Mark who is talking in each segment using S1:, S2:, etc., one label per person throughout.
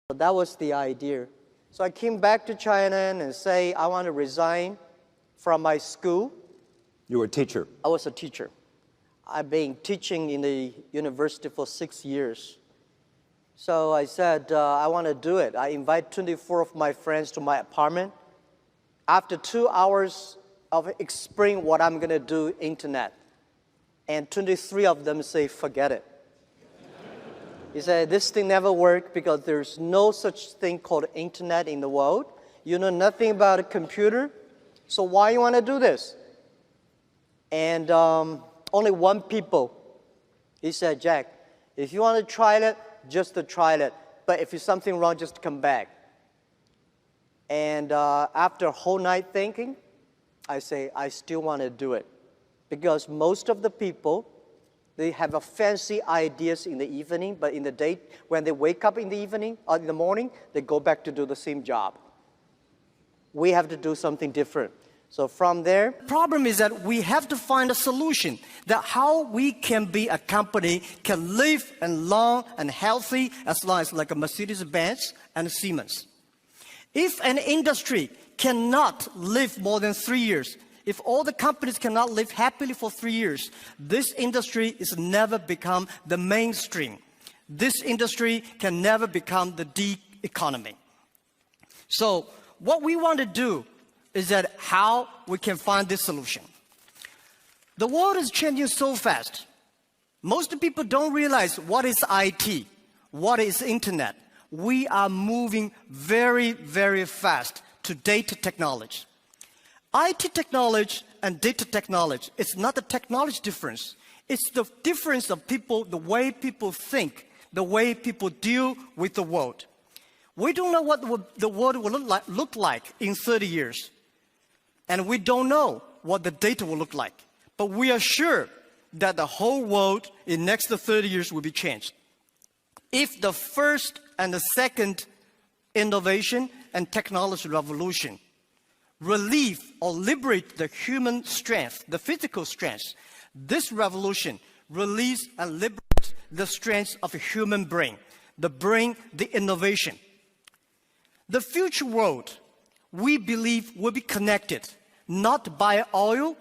S1: So that was the idea. So I came back to China and say, I want to resign from my school.
S2: You were a teacher?
S1: I was a teacher. I've been teaching in the university for 6 years. So I said, I want to do it. I invite 24 of my friends to my apartment. After 2 hours of explaining what I'm going to do, internet, and 23 of them say, forget it. He said, this thing never worked because there's no such thing called internet in the world. You know nothing about a computer, so why you want to do this? And only one people, he said, Jack, if you want to try it, just to try it. But if there's something wrong, just come back. And after a whole night thinking, I say, I still want to do it. Because most of the people, they have a fancy ideas in the evening, but in the day, when they wake up in the evening or in the morning, they go back to do the same job. We have to do something different. So from there,
S3: problem is that we have to find a solution that how we can be a company can live and long and healthy as long as like a Mercedes-Benz and a Siemens. If an industry cannot live more than 3 years, if all the companies cannot live happily for 3 years, this industry is never become the mainstream. This industry can never become the D economy. So what we want to do is that how we can find this solution. The world is changing so fast. Most people don't realize what is IT, what is internet. We are moving very, very fast to data technology. IT technology and data technology, it's not the technology difference. It's the difference of people, the way people think, the way people deal with the world. We don't know what the world will look like in 30 years. And we don't know what the data will look like. But we are sure that the whole world in next 30 years will be changed. If the first and the second innovation and technology revolution relieve or liberate the human strength, the physical strength, this revolution release and liberate the strength of a human brain, the innovation. The future world, we believe, will be connected, not by oil,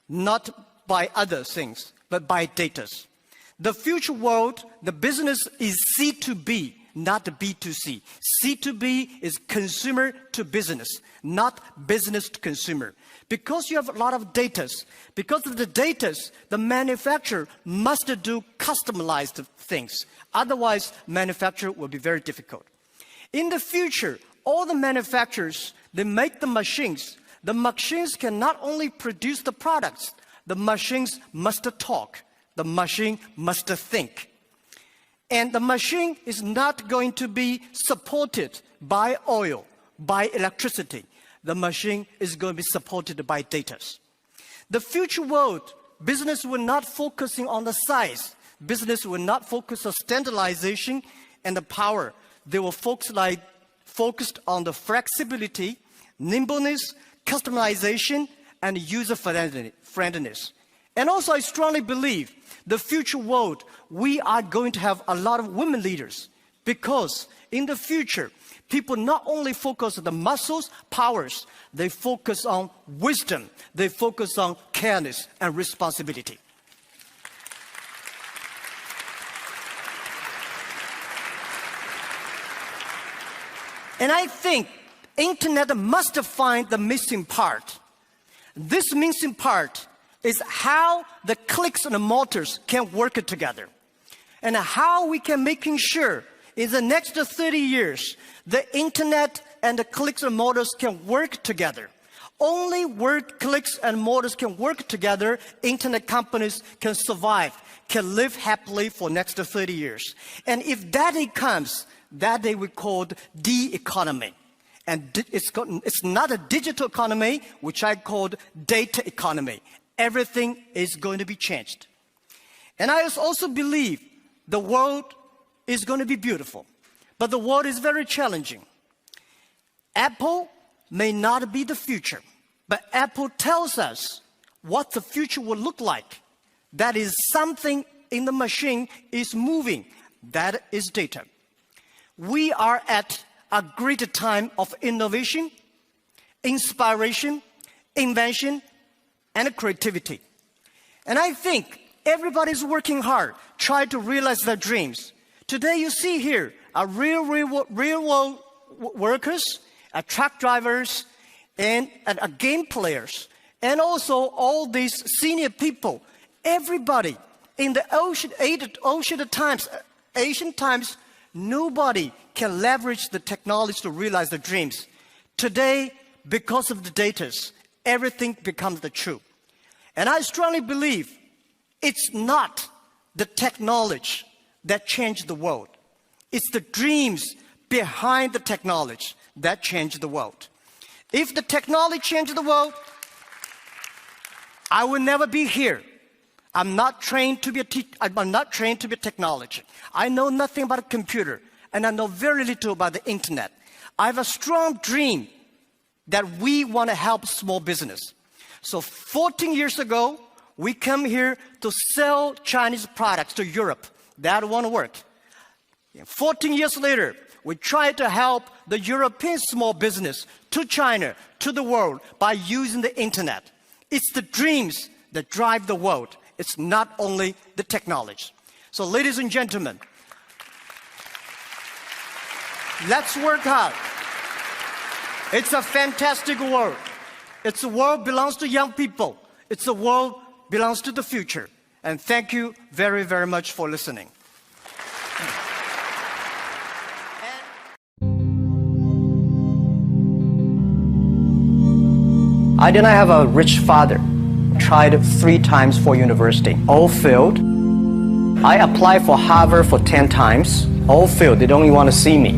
S3: not by other things, but by data. The future world, the business is C2B, not B2C. C2B is consumer to business, not business to consumer. Because you have a lot of data, because of the data, the manufacturer must do customized things. Otherwise, manufacture will be very difficult. In the future, all the manufacturers, they make the machines. The machines can not only produce the products, the machines must talk. The machine must think. And the machine is not going to be supported by oil, by electricity. The machine is going to be supported by data. The future world, business will not focusing on the size. Business will not focus on standardization and the power. They will focused on the flexibility, nimbleness, customization, and user friendliness. And also, I strongly believe the future world, we are going to have a lot of women leaders because in the future, people not only focus on the muscles, powers, they focus on wisdom, they focus on careness and responsibility. And I think internet must find the missing part. This missing part is how the clicks and the motors can work together. And how we can making sure in the next 30 years, the internet and the clicks and motors can work together. Only where clicks and motors can work together, internet companies can survive, can live happily for next 30 years. And if that day comes, that day we called D economy. And it's not a digital economy, which I called data economy. Everything is going to be changed. And I also believe the world is going to be beautiful, but the world is very challenging. Apple may not be the future, but Apple tells us what the future will look like. That is something in the machine is moving. That is data. we are at a great time of innovation, inspiration, invention, and creativity. And I think everybody's working hard, trying to realize their dreams. Today you see here are real world workers, truck drivers, and game players, and also all these senior people. Everybody in the ancient times, nobody can leverage the technology to realize their dreams. Today, because of the data, everything becomes the truth. And I strongly believe it's not the technology that changed the world. It's the dreams behind the technology that changed the world. If the technology changed the world, I will never be here. I'm not trained to be I'm not trained to be a technology. I know nothing about a computer, and I know very little about the internet. I have a strong dream that we want to help small business. So 14 years ago, we come here to sell Chinese products to Europe. That won't work. 14 years later, we try to help the European small business to China, to the world, by using the internet. It's the dreams that drive the world. It's not only the technology. So ladies and gentlemen, let's work hard. It's a fantastic world. It's a world belongs to young people. It's a world belongs to the future. And thank you very, very much for listening.
S1: I did not have a rich father. Tried 3 times for university, all failed. I applied for Harvard for 10 times, all failed. They don't even want to see me.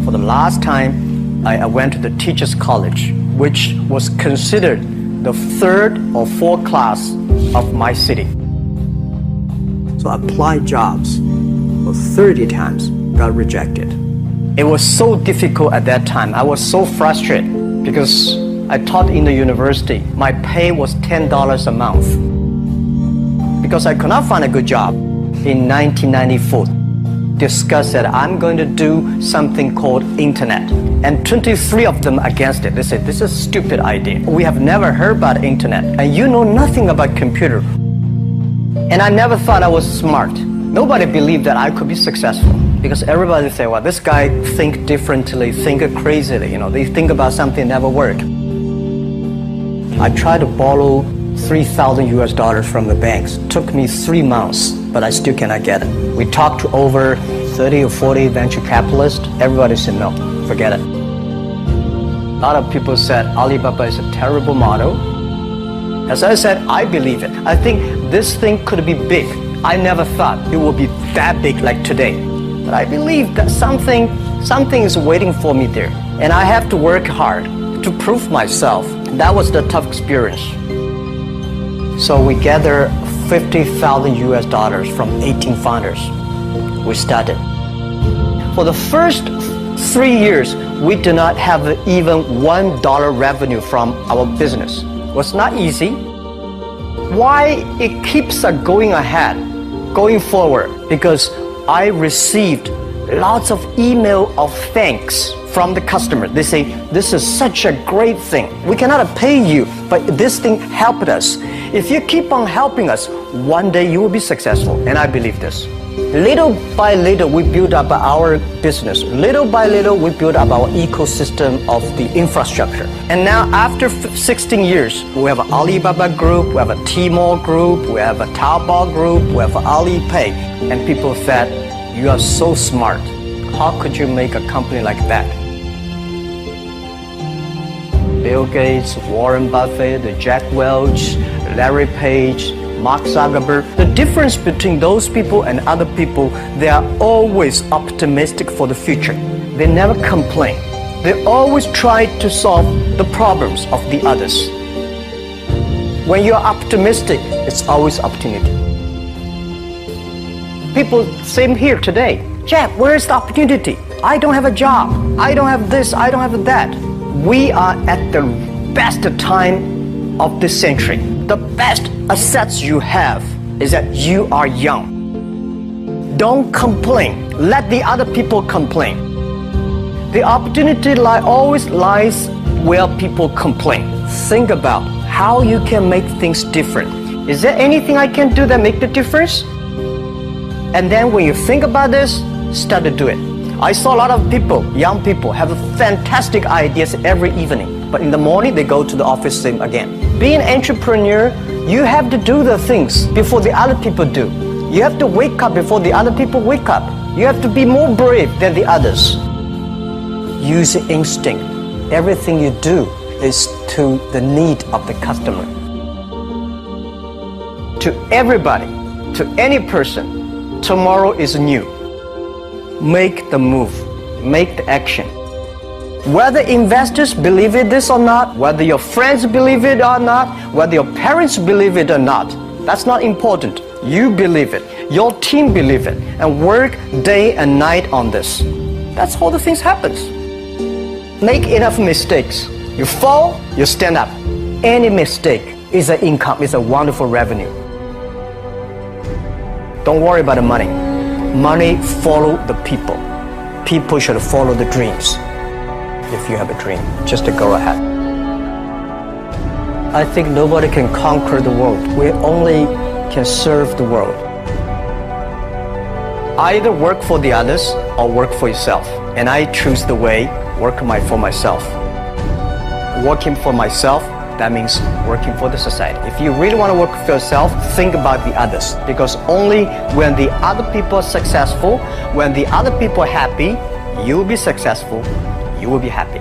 S1: For the last time, I went to the teachers' college, which was considered the 3rd or 4th class of my city. So I applied jobs for 30 times, got rejected. It was so difficult at that time. I was so frustrated because I taught in the university. My pay was $10 a month. Because I could not find a good job in 1994, discussed that I'm going to do something called internet. And 23 of them against it. They said, this is a stupid idea. We have never heard about internet. And you know nothing about computer. And I never thought I was smart. Nobody believed that I could be successful. Because everybody said, well, this guy think differently, think crazily. You know, they think about something never work. I tried to borrow $3,000 from the banks. Took me 3 months, but I still cannot get it. We talked to over 30 or 40 venture capitalists. Everybody said, no, forget it. A lot of people said Alibaba is a terrible model. As I said, I believe it. I think this thing could be big. I never thought it would be that big like today. But I believe that something is waiting for me there. And I have to work hard to prove myself. That was the tough experience. So we gathered $50,000 from 18 founders. We started. For the first 3 years, we did not have even $1 revenue from our business. It was not easy. Why it keeps going ahead, going forward? Because I received lots of email of thanks from the customer. They say, this is such a great thing. We cannot pay you, but this thing helped us. If you keep on helping us, one day you will be successful. And I believe this. Little by little, we build up our business. Little by little, we build up our ecosystem of the infrastructure. And now after 16 years, we have an Alibaba group, we have a Tmall group, we have a Taobao group, we have Alipay. And people said, you are so smart. How could you make a company like that? Bill Gates, Warren Buffett, Jack Welch, Larry Page, Mark Zuckerberg. The difference between those people and other people, they are always optimistic for the future. They never complain. They always try to solve the problems of the others. When you're optimistic, it's always opportunity. People, same here today. Jack, where's the opportunity? I don't have a job. I don't have this. I don't have that. We are at the best time of this century. The best assets you have is that you are young.
S3: Don't complain. Let the other people complain. The opportunity always lies where people complain. Think about how you can make things different. Is there anything I can do that make the difference? And then when you think about this, start to do it. I saw a lot of people, young people, have fantastic ideas every evening. But in the morning, they go to the office same again. Being an entrepreneur, you have to do the things before the other people do. You have to wake up before the other people wake up. You have to be more brave than the others. Use instinct. Everything you do is to the need of the customer. To everybody, to any person, tomorrow is new. Make the move, make the action. Whether investors believe it this or not, whether your friends believe it or not, whether your parents believe it or not, that's not important. You believe it, your team believe it, and work day and night on this. That's how the things happens. Make enough mistakes. You fall, you stand up. Any mistake is an income, is a wonderful revenue. Don't worry about the money. Money follow the people. People should follow the dreams. If you have a dream, just to go ahead. I think nobody can conquer the world. We only can serve the world. Either work for the others or work for yourself. And I choose the way, work for myself. Working for myself, that means working for the society. If you really want to work for yourself, think about the others. Because only when the other people are successful, when the other people are happy, you will be successful, you will be happy.